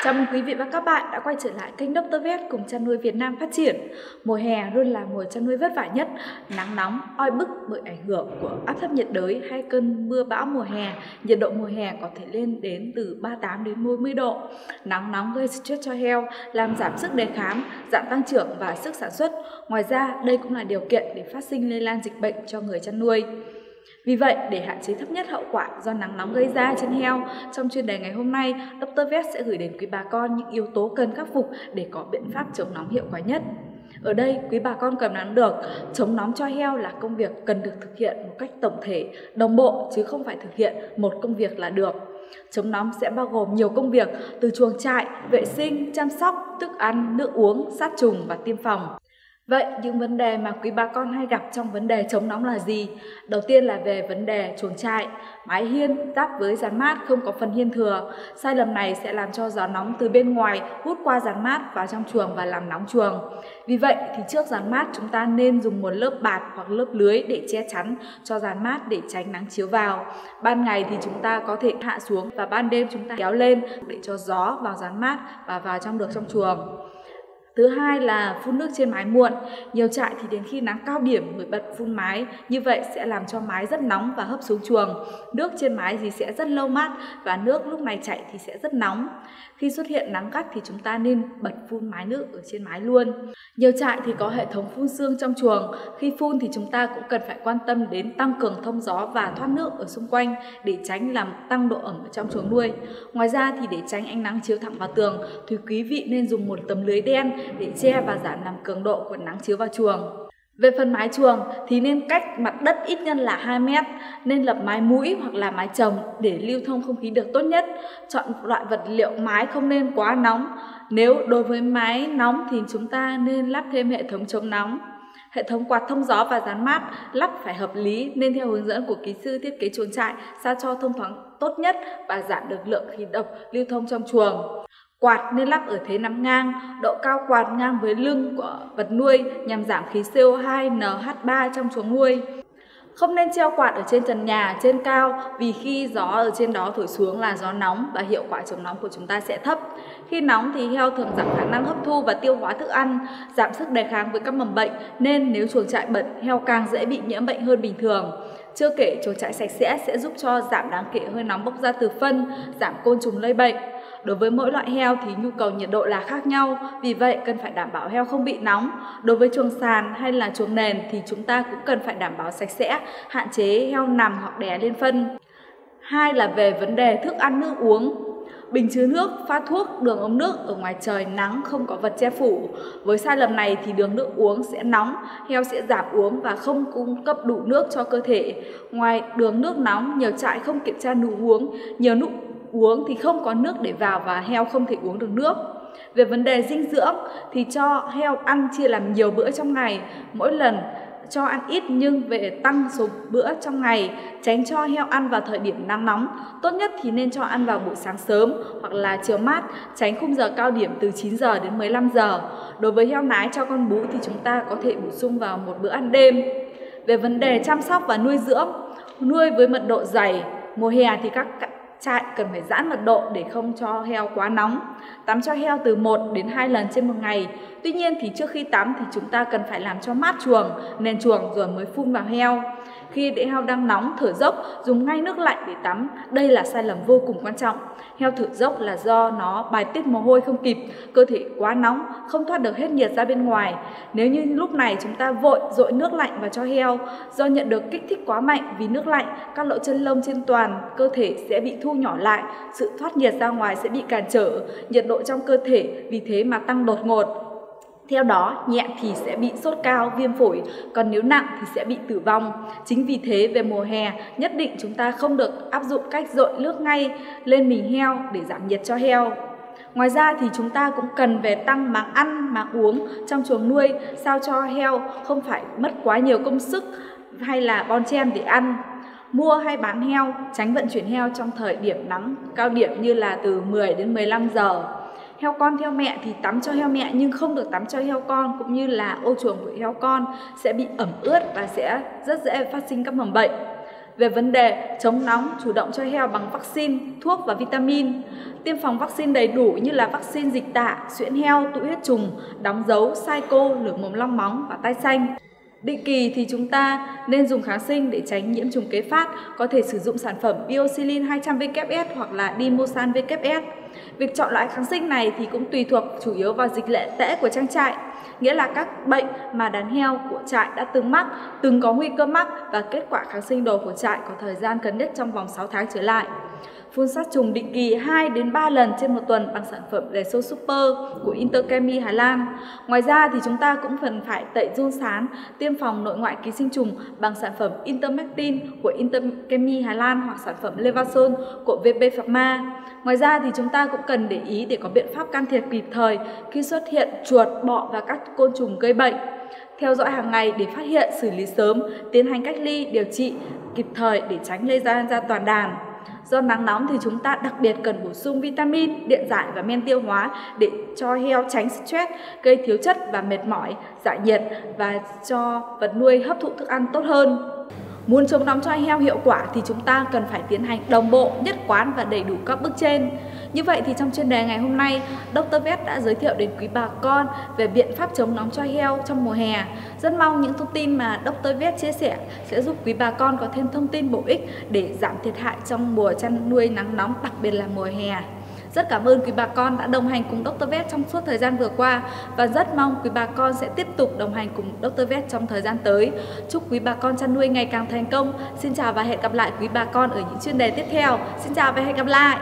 Chào mừng quý vị và các bạn đã quay trở lại kênh Dr. Vet cùng chăn nuôi Việt Nam phát triển. Mùa hè luôn là mùa chăn nuôi vất vả nhất, nắng nóng, oi bức bởi ảnh hưởng của áp thấp nhiệt đới hay cơn mưa bão mùa hè. Nhiệt độ mùa hè có thể lên đến từ 38 đến 40 độ. Nắng nóng gây stress cho heo, làm giảm sức đề kháng, giảm tăng trưởng và sức sản xuất. Ngoài ra, đây cũng là điều kiện để phát sinh lây lan dịch bệnh cho người chăn nuôi. Vì vậy, để hạn chế thấp nhất hậu quả do nắng nóng gây ra trên heo, trong chuyên đề ngày hôm nay, Dr. Vet sẽ gửi đến quý bà con những yếu tố cần khắc phục để có biện pháp chống nóng hiệu quả nhất. Ở đây, quý bà con cần nắm được, chống nóng cho heo là công việc cần được thực hiện một cách tổng thể, đồng bộ chứ không phải thực hiện một công việc là được. Chống nóng sẽ bao gồm nhiều công việc từ chuồng trại, vệ sinh, chăm sóc, thức ăn, nước uống, sát trùng và tiêm phòng. Vậy những vấn đề mà quý bà con hay gặp trong vấn đề chống nóng là gì? Đầu tiên là về vấn đề chuồng trại, mái hiên giáp với giàn mát không có phần hiên thừa. Sai lầm này sẽ làm cho gió nóng từ bên ngoài hút qua giàn mát vào trong chuồng và làm nóng chuồng. Vì vậy thì trước giàn mát chúng ta nên dùng một lớp bạt hoặc lớp lưới để che chắn cho giàn mát để tránh nắng chiếu vào. Ban ngày thì chúng ta có thể hạ xuống và ban đêm chúng ta kéo lên để cho gió vào giàn mát và vào được trong chuồng. Thứ hai là phun nước trên mái muộn. Nhiều trại thì đến khi nắng cao điểm mới bật phun mái, như vậy sẽ làm cho mái rất nóng và hấp xuống chuồng. Nước trên mái thì sẽ rất lâu mát và nước lúc này chảy thì sẽ rất nóng. Khi xuất hiện nắng gắt thì chúng ta nên bật phun mái nước ở trên mái luôn. Nhiều trại thì có hệ thống phun sương trong chuồng. Khi phun thì chúng ta cũng cần phải quan tâm đến tăng cường thông gió và thoát nước ở xung quanh để tránh làm tăng độ ẩm ở trong chuồng nuôi. Ngoài ra thì để tránh ánh nắng chiếu thẳng vào tường thì quý vị nên dùng một tấm lưới đen để che và giảm làm cường độ của nắng chiếu vào chuồng. Về phần mái chuồng thì nên cách mặt đất ít nhất là 2 mét, nên lập mái mũi hoặc là mái chồng để lưu thông không khí được tốt nhất. Chọn loại vật liệu mái không nên quá nóng. Nếu đối với mái nóng thì chúng ta nên lắp thêm hệ thống chống nóng. Hệ thống quạt thông gió và dán mát lắp phải hợp lý, nên theo hướng dẫn của kỹ sư thiết kế chuồng trại sao cho thông thoáng tốt nhất và giảm được lượng khí độc lưu thông trong chuồng. Quạt nên lắp ở thế nằm ngang, độ cao quạt ngang với lưng của vật nuôi nhằm giảm khí CO2, NH3 trong chuồng nuôi. Không nên treo quạt ở trên trần nhà, trên cao vì khi gió ở trên đó thổi xuống là gió nóng và hiệu quả chống nóng của chúng ta sẽ thấp. Khi nóng thì heo thường giảm khả năng hấp thu và tiêu hóa thức ăn, giảm sức đề kháng với các mầm bệnh, nên nếu chuồng trại bẩn, heo càng dễ bị nhiễm bệnh hơn bình thường. Chưa kể chuồng trại sạch sẽ giúp cho giảm đáng kể hơi nóng bốc ra từ phân, giảm côn trùng lây bệnh. Đối với mỗi loại heo thì nhu cầu nhiệt độ là khác nhau, vì vậy cần phải đảm bảo heo không bị nóng. Đối với chuồng sàn hay là chuồng nền thì chúng ta cũng cần phải đảm bảo sạch sẽ, hạn chế heo nằm hoặc đè lên phân. Hai là về vấn đề thức ăn nước uống. Bình chứa nước, pha thuốc, đường ống nước ở ngoài trời nắng không có vật che phủ. Với sai lầm này thì đường nước uống sẽ nóng, heo sẽ giảm uống và không cung cấp đủ nước cho cơ thể. Ngoài đường nước nóng, nhiều trại không kiểm tra nụ uống, nhiều nụ uống thì không có nước để vào và heo không thể uống được nước. Về vấn đề dinh dưỡng thì cho heo ăn chia làm nhiều bữa trong ngày, mỗi lần cho ăn ít nhưng về tăng số bữa trong ngày, tránh cho heo ăn vào thời điểm nắng nóng. Tốt nhất thì nên cho ăn vào buổi sáng sớm hoặc là chiều mát, tránh khung giờ cao điểm từ 9 giờ đến 15 giờ. Đối với heo nái cho con bú thì chúng ta có thể bổ sung vào một bữa ăn đêm. Về vấn đề chăm sóc và nuôi dưỡng, nuôi với mật độ dày, mùa hè thì các trại cần phải giãn mật độ để không cho heo quá nóng. Tắm cho heo từ 1 đến 2 lần trên một ngày. Tuy nhiên thì trước khi tắm thì chúng ta cần phải làm cho mát chuồng, nền chuồng rồi mới phun vào heo. Khi để heo đang nóng, thở dốc, dùng ngay nước lạnh để tắm. Đây là sai lầm vô cùng quan trọng. Heo thở dốc là do nó bài tiết mồ hôi không kịp, cơ thể quá nóng, không thoát được hết nhiệt ra bên ngoài. Nếu như lúc này chúng ta vội dội nước lạnh vào cho heo, do nhận được kích thích quá mạnh vì nước lạnh, các lỗ chân lông trên toàn cơ thể sẽ bị thu nhỏ lại, sự thoát nhiệt ra ngoài sẽ bị cản trở, nhiệt độ trong cơ thể vì thế mà tăng đột ngột. Theo đó, nhẹ thì sẽ bị sốt cao, viêm phổi, còn nếu nặng thì sẽ bị tử vong. Chính vì thế về mùa hè, nhất định chúng ta không được áp dụng cách dội nước ngay lên mình heo để giảm nhiệt cho heo. Ngoài ra thì chúng ta cũng cần về tăng máng ăn, máng uống trong chuồng nuôi sao cho heo không phải mất quá nhiều công sức hay là bon chen để ăn. Mua hay bán heo, tránh vận chuyển heo trong thời điểm nắng cao điểm như là từ 10 đến 15 giờ. Heo con theo mẹ thì tắm cho heo mẹ nhưng không được tắm cho heo con, cũng như là ô chuồng của heo con sẽ bị ẩm ướt và sẽ rất dễ phát sinh các mầm bệnh. Về vấn đề chống nóng, chủ động cho heo bằng vaccine, thuốc và vitamin. Tiêm phòng vaccine đầy đủ như là vaccine dịch tả, suyễn heo, tụ huyết trùng, đóng dấu, sai cô, lở mồm long móng và tai xanh. Định kỳ thì chúng ta nên dùng kháng sinh để tránh nhiễm trùng kế phát, có thể sử dụng sản phẩm Biosilin 200WS hoặc là Dimosan WS. Việc chọn loại kháng sinh này thì cũng tùy thuộc chủ yếu vào dịch lệ tễ của trang trại, nghĩa là các bệnh mà đàn heo của trại đã từng mắc, từng có nguy cơ mắc và kết quả kháng sinh đồ của trại có thời gian cần nhất trong vòng 6 tháng trở lại. Phun sát trùng định kỳ 2 đến 3 lần trên một tuần bằng sản phẩm Reso Super của Interchemy Hà Lan. Ngoài ra thì chúng ta cũng cần phải tẩy giun sán, tiêm phòng nội ngoại ký sinh trùng bằng sản phẩm Intermectin của Interchemy Hà Lan hoặc sản phẩm Levasol của VP Pharma. Ngoài ra thì chúng ta cũng cần để ý để có biện pháp can thiệp kịp thời khi xuất hiện chuột, bọ và các côn trùng gây bệnh. Theo dõi hàng ngày để phát hiện, xử lý sớm, tiến hành cách ly, điều trị kịp thời để tránh lây lan ra toàn đàn. Do nắng nóng thì chúng ta đặc biệt cần bổ sung vitamin, điện giải và men tiêu hóa để cho heo tránh stress, gây thiếu chất và mệt mỏi, giải nhiệt và cho vật nuôi hấp thụ thức ăn tốt hơn. Muốn chống nóng cho heo hiệu quả thì chúng ta cần phải tiến hành đồng bộ, nhất quán và đầy đủ các bước trên. Như vậy thì trong chuyên đề ngày hôm nay, Dr. Vet đã giới thiệu đến quý bà con về biện pháp chống nóng cho heo trong mùa hè. Rất mong những thông tin mà Dr. Vet chia sẻ sẽ giúp quý bà con có thêm thông tin bổ ích để giảm thiệt hại trong mùa chăn nuôi nắng nóng, đặc biệt là mùa hè. Rất cảm ơn quý bà con đã đồng hành cùng Dr. Vet trong suốt thời gian vừa qua và rất mong quý bà con sẽ tiếp tục đồng hành cùng Dr. Vet trong thời gian tới. Chúc quý bà con chăn nuôi ngày càng thành công. Xin chào và hẹn gặp lại quý bà con ở những chuyên đề tiếp theo. Xin chào và hẹn gặp lại.